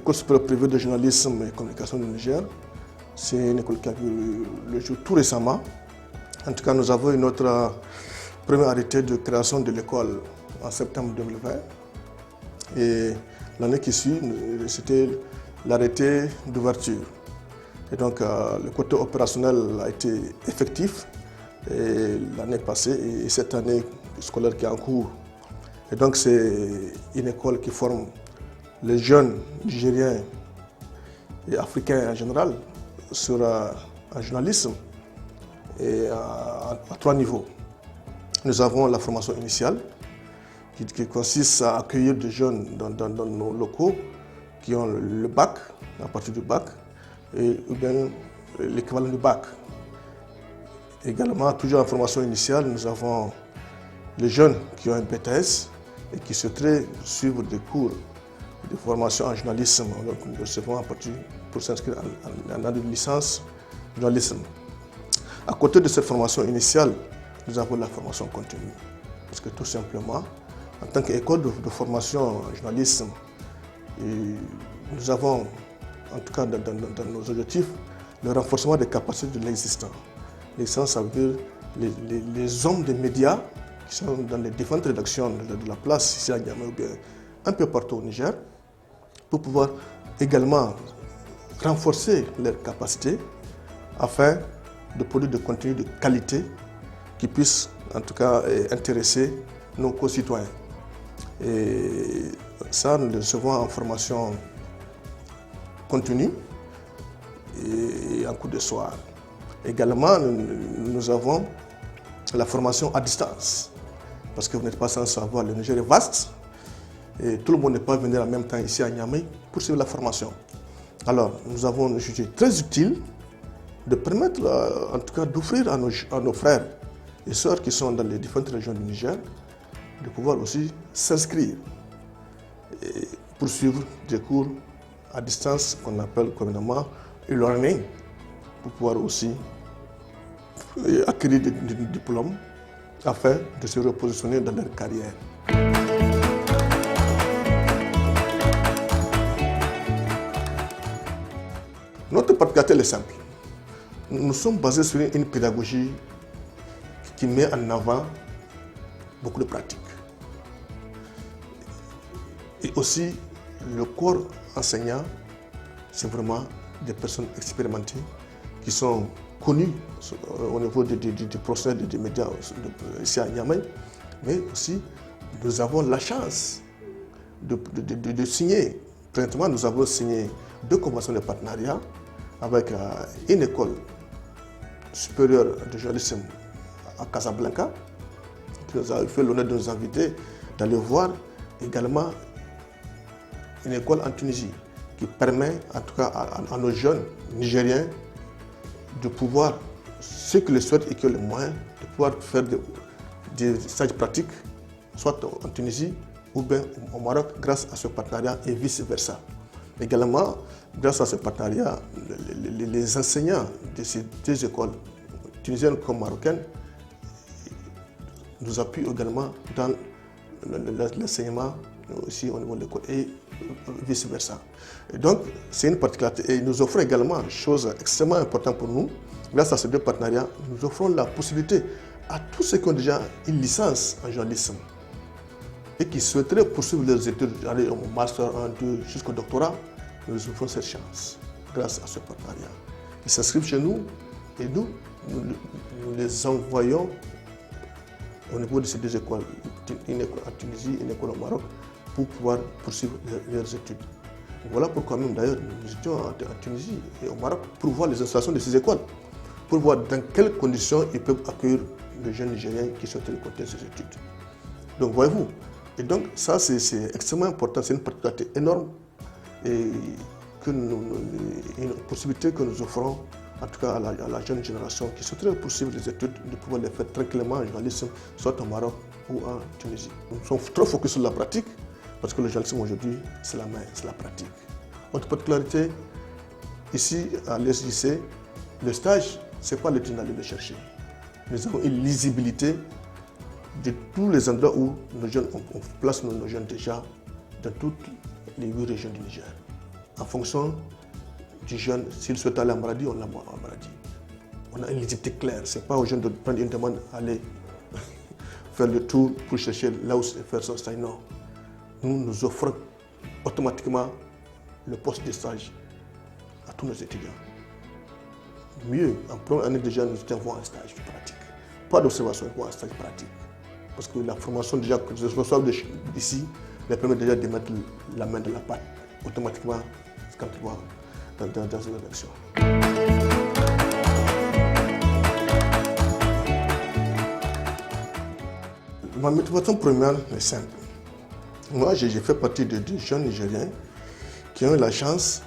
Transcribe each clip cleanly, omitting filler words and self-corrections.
l'École supérieure privée de journalisme et communication du Niger. C'est une école qui a vu le jour tout récemment. En tout cas, nous avons eu notre premier arrêté de création de l'école en septembre 2020. Et l'année qui suit, c'était l'arrêté d'ouverture. Et donc, le côté opérationnel a été effectif l'année passée et cette année scolaire qui est en cours. Et donc, c'est une école qui forme les jeunes nigériens et africains en général en journalisme et à 3 niveaux. Nous avons la formation initiale qui consiste à accueillir des jeunes dans nos locaux qui ont le bac, à partir du bac, ou bien l'équivalent du bac. Également, toujours en formation initiale, nous avons les jeunes qui ont un BTS et qui souhaiteraient suivre des cours de formation en journalisme. Donc, nous recevons pour s'inscrire en année de licence journalisme. À côté de cette formation initiale, nous avons la formation continue. Parce que tout simplement, en tant qu'école de formation en journalisme, nous avons, en tout cas dans nos objectifs, le renforcement des capacités de l'existant. L'existant, ça veut dire les hommes des médias qui sont dans les différentes rédactions de la place ici à Niamey ou bien un peu partout au Niger, pour pouvoir également renforcer leurs capacités afin de produire des contenus de qualité qui puissent en tout cas intéresser nos concitoyens. Et ça, nous le recevons en formation continue et en cours de soir. Également, nous avons la formation à distance. Parce que vous n'êtes pas sans savoir, le Niger est vaste et tout le monde n'est pas venu en même temps ici à Niamey pour suivre la formation. Alors, nous avons jugé très utile de permettre, en tout cas, d'offrir à nos frères et sœurs qui sont dans les différentes régions du Niger de pouvoir aussi s'inscrire et poursuivre des cours à distance qu'on appelle communément e-learning pour pouvoir aussi acquérir des diplômes afin de se repositionner dans leur carrière. Notre particularité est simple. Nous sommes basés sur une pédagogie qui met en avant beaucoup de pratiques. Et aussi, le corps enseignant, c'est vraiment des personnes expérimentées qui sont connues au niveau des professionnels des médias ici à Niamey. Mais aussi, nous avons la chance de signer. Présentement, nous avons signé 2 conventions de partenariat avec une école supérieure de journalisme à Casablanca, qui nous a fait l'honneur de nous inviter d'aller voir également une école en Tunisie qui permet en tout cas à nos jeunes Nigériens de pouvoir, ceux qui le souhaitent et qui ont les moyens, de pouvoir faire des stages pratiques, soit en Tunisie ou bien au Maroc, grâce à ce partenariat et vice-versa. Également, grâce à ce partenariat, les enseignants de ces 2 écoles, tunisiennes comme marocaines, nous appuient également dans l'enseignement aussi au niveau de l'école et vice-versa. Et donc, c'est une particularité. Et nous offrons également, chose extrêmement importante pour nous, grâce à ces 2 partenariats, nous offrons la possibilité à tous ceux qui ont déjà une licence en journalisme et qui souhaiteraient poursuivre leurs études, aller au master 1, 2 jusqu'au doctorat, nous offrons cette chance grâce à ce partenariat. Ils s'inscrivent chez nous et nous les envoyons au niveau de ces 2 écoles, une école en Tunisie, une école au Maroc, pour pouvoir poursuivre leurs études. Voilà pourquoi même d'ailleurs nous étions en Tunisie et au Maroc pour voir les installations de ces écoles, pour voir dans quelles conditions ils peuvent accueillir les jeunes Nigériens qui souhaitent continuer ces études. Donc voyez-vous, et donc ça c'est extrêmement important, c'est une particularité énorme et une possibilité que nous offrons en tout cas à la jeune génération qui souhaiterait poursuivre les études, de pouvoir les faire tranquillement en journalisme, soit au Maroc ou en Tunisie. Nous sommes trop focus sur la pratique, parce que le journalisme aujourd'hui, c'est la main, c'est la pratique. Autre particularité, ici à l'SJC, le stage, ce n'est pas l'étudiant d'aller le chercher. Nous avons une lisibilité de tous les endroits où nos jeunes, on place nos jeunes déjà dans toutes les 8 régions du Niger. en fonction du jeune. S'il souhaite aller à Maradi, on l'envoie à Maradi. On a une lisibilité claire. Ce n'est pas aux jeunes de prendre une demande, aller faire le tour pour chercher là où faire son stage. Non. Nous offrons automatiquement le poste de stage à tous nos étudiants. Mieux, en première année déjà, nous envoyons un stage pratique. Pas d'observation, un stage pratique. Parce que la formation déjà que je reçois d'ici, les permet déjà de mettre la main dans la pâte automatiquement quand tu vas dans une élection. Ma motivation première est simple. Moi, j'ai fait partie de jeunes Nigériens qui ont eu la chance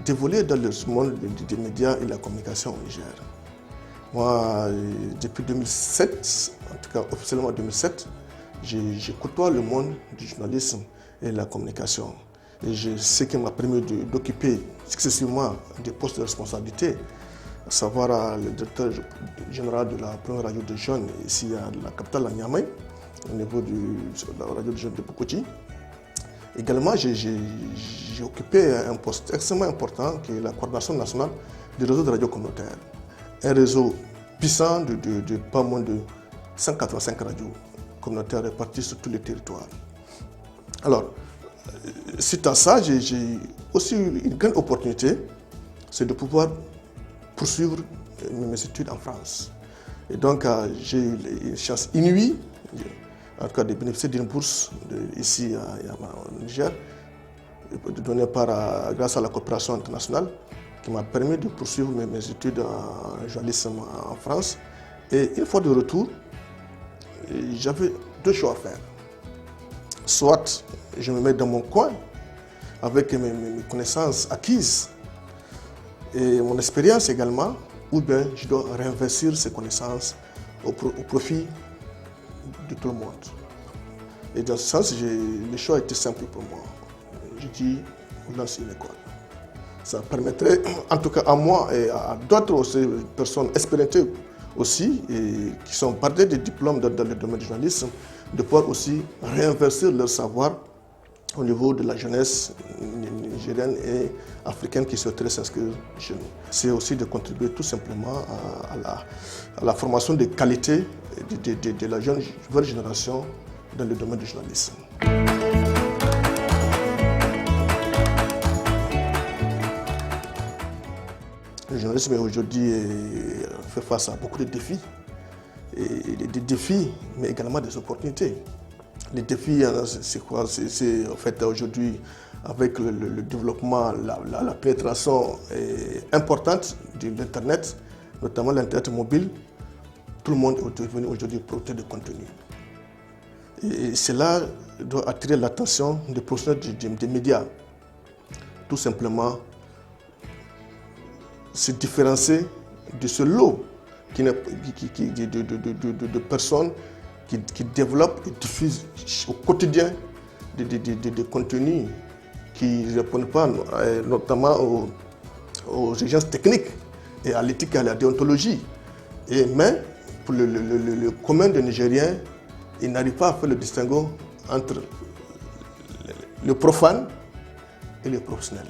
d'évoluer dans le monde des médias et de la communication au Niger. Moi, depuis 2007, en tout cas officiellement 2007, j'ai côtoie le monde du journalisme et de la communication. Et ce qui m'a permis d'occuper successivement des postes de responsabilité, à savoir le directeur général de la première radio de jeunes ici à la capitale, à Niamey, au niveau de la radio de jeunes de Bukoti. Également, j'ai occupé un poste extrêmement important qui est la coordination nationale du réseau de radio communautaire. Un réseau puissant de pas moins de 185 radios communautaires réparties sur tous les territoires. Alors, suite à ça, j'ai aussi eu une grande opportunité, c'est de pouvoir poursuivre mes études en France. Et donc, j'ai eu une chance inouïe, en tout cas de bénéficier d'une bourse ici au Niger, donnée grâce à la coopération internationale, qui m'a permis de poursuivre mes études en journalisme en France. Et une fois de retour, j'avais deux choix à faire. Soit je me mets dans mon coin avec mes connaissances acquises et mon expérience également, ou bien je dois réinvestir ces connaissances au profit de tout le monde. Et dans ce sens, le choix était simple pour moi. Je dis, on lance une école. Ça permettrait, en tout cas à moi et à d'autres personnes expérimentées aussi, et qui sont bardées de diplômes dans le domaine du journalisme, de pouvoir aussi réinvestir leur savoir au niveau de la jeunesse nigérienne et africaine qui souhaiterait s'inscrire chez nous. C'est aussi de contribuer tout simplement à la formation de qualité de la nouvelle génération dans le domaine du journalisme. Le journalisme aujourd'hui fait face à beaucoup de défis. Et des défis, mais également des opportunités. Les défis, c'est quoi? C'est en fait aujourd'hui, avec le développement, la pénétration importante de l'Internet, notamment l'Internet mobile, tout le monde est devenu aujourd'hui producteur de contenu. Et cela doit attirer l'attention des professionnels des médias. Tout simplement, se différencier de ce lot de personnes qui développent et diffusent au quotidien des contenus qui ne répondent pas notamment aux exigences techniques et à l'éthique et à la déontologie. Mais pour le commun des Nigériens, ils n'arrivent pas à faire le distinguo entre le profane et le professionnel.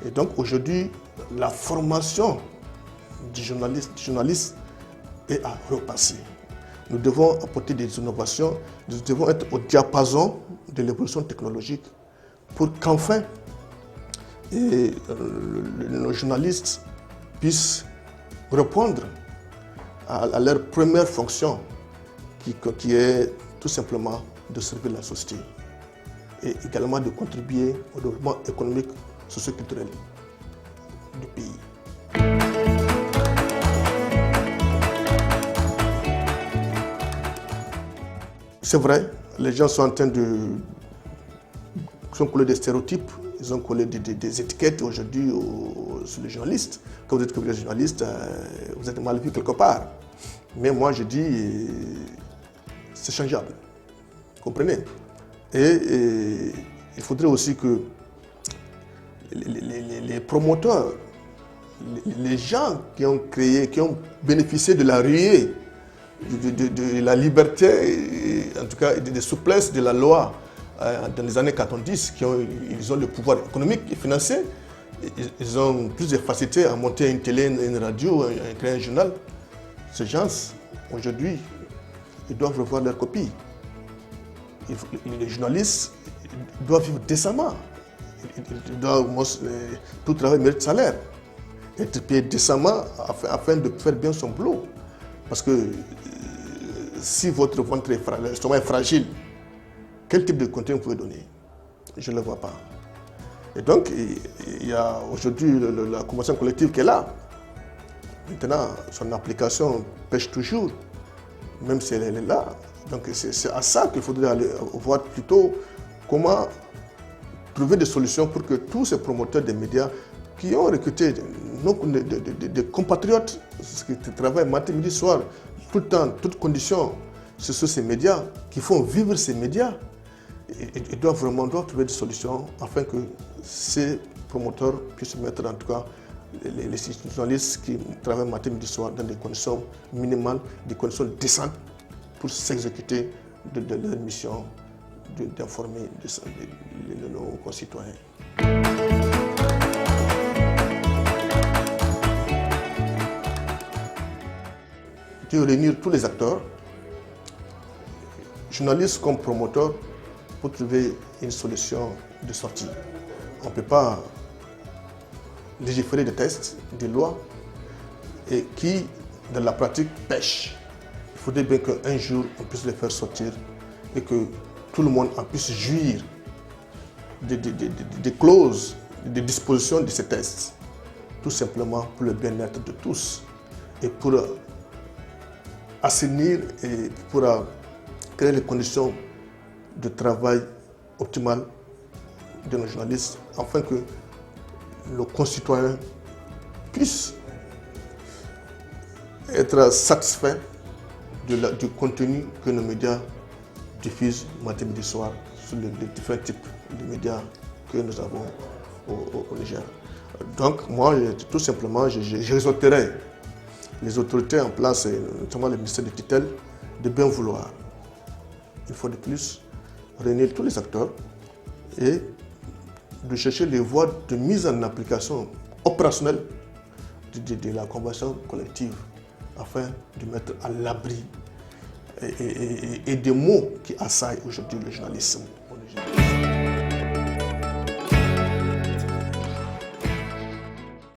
Et donc aujourd'hui, la formation du journaliste est à repasser. Nous devons apporter des innovations, nous devons être au diapason de l'évolution technologique pour qu'enfin nos journalistes puissent répondre à leur première fonction qui est tout simplement de servir la société et également de contribuer au développement économique, socio-culturel du pays. C'est vrai, les gens sont en train ils ont collé des stéréotypes, ils ont collé des étiquettes aujourd'hui sur les journalistes. Quand vous êtes journaliste, vous êtes mal vu quelque part. Mais moi je dis, c'est changeable, comprenez? Et il faudrait aussi que les promoteurs, les gens qui ont créé, qui ont bénéficié de la ruée, de la liberté, en tout cas des souplesses de la loi dans les années 90, ils ont le pouvoir économique et financier. Ils ont plus de facilité à monter une télé, une radio, à créer un journal. Ces gens, aujourd'hui, ils doivent revoir leur copie. Les journalistes doivent vivre décemment. Tout travail mérite salaire. Être payé décemment afin de faire bien son boulot. Parce que si votre ventre est fragile, quel type de contenu vous pouvez donner? Je ne le vois pas. Et donc, il y a aujourd'hui la convention collective qui est là. Maintenant, son application pêche toujours, même si elle est là. Donc, c'est à ça qu'il faudrait aller voir plutôt comment trouver des solutions pour que tous ces promoteurs des médias qui ont recruté des compatriotes qui travaillent matin, midi, soir, tout le temps, toutes conditions, ce sont ces médias qui font vivre ces médias. Ils doivent vraiment trouver des solutions afin que ces promoteurs puissent mettre en tout cas les journalistes qui travaillent matin, midi, soir dans des conditions minimales, des conditions décentes pour s'exécuter de leur mission d'informer nos concitoyens. De réunir tous les acteurs, journalistes comme promoteurs, pour trouver une solution de sortie. On ne peut pas légiférer des textes, des lois, et qui, dans la pratique, pêchent. Il faudrait bien qu'un jour, on puisse les faire sortir et que tout le monde en puisse jouir des clauses, des dispositions de ces textes, tout simplement pour le bien-être de tous et pour assainir et pour créer les conditions de travail optimales de nos journalistes, afin que nos concitoyens puissent être satisfaits du contenu que nos médias diffusent matin, midi, soir sur les différents types de médias que nous avons au Niger. Donc moi, tout simplement, j'exhorterai les autorités en place, notamment le ministère de tutelle, de bien vouloir, une fois de plus, réunir tous les acteurs et de chercher les voies de mise en application opérationnelle de la convention collective afin de mettre à l'abri et des mots qui assaillent aujourd'hui le journalisme au Niger.